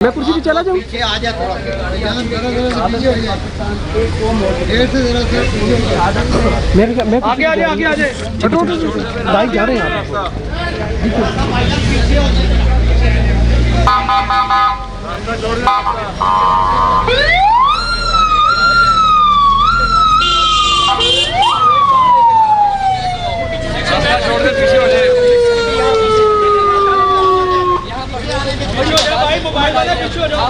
मैं कुर्सी पे चला जाऊँ? आ जा थोड़ा मैं आगे आ जाए हटो बाइक जा रहे हैं छोड़ दे, पीछे हो जाए। मोबाइल वाले पीछे हो जाओ।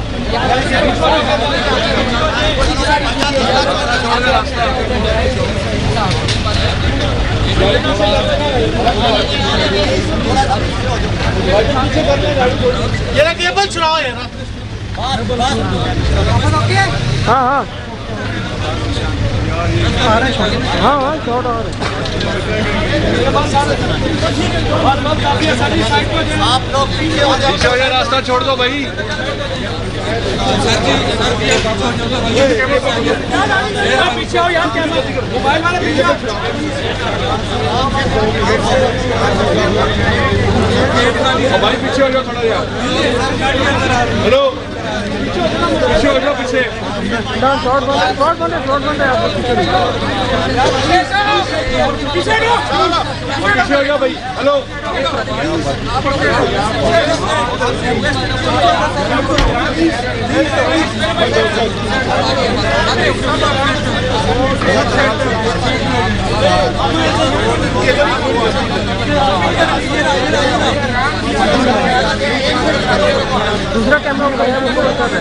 ये केबल चुराओ यार। हाँ हाँ हाँ शॉर्ट आ रहे आप लोग पीछे हो जाओ, रास्ता छोड़ दो भाई। पीछे हो यार, मोबाइल वाले पीछे भाई, पीछे हो जाओ थोड़ा यार। हेलो, पीछे हो जाओ, पीछे शॉर्ट बंद है आपको पीछे हो जाओ भाई। हेलो, दूसरा कैमरा लगाया वो बता रहे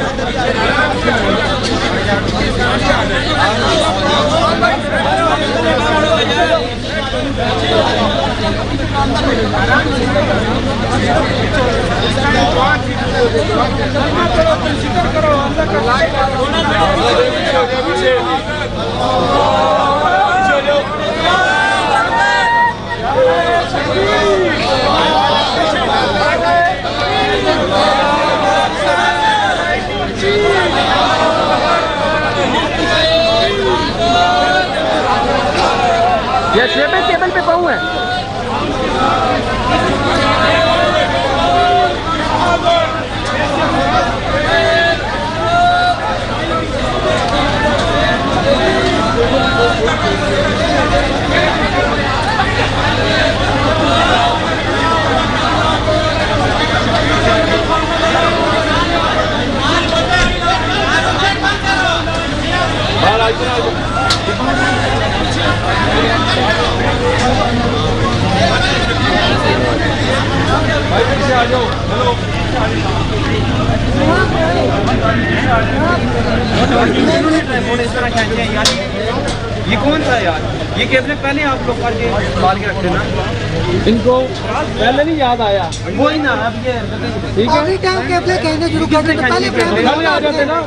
ये टेबल पे पाऊँ है। भाई पीछे आ जाओ। हेलो, इस तरह खींचे हैं यार। ये कौन सा यार? ये केबल पहले आप लोग करके बाल के रखते ना, इनको पहले नहीं याद आया। वही ना। अब ये ठीक है, केबल कहने शुरू कर देते पहले आ जाते ना।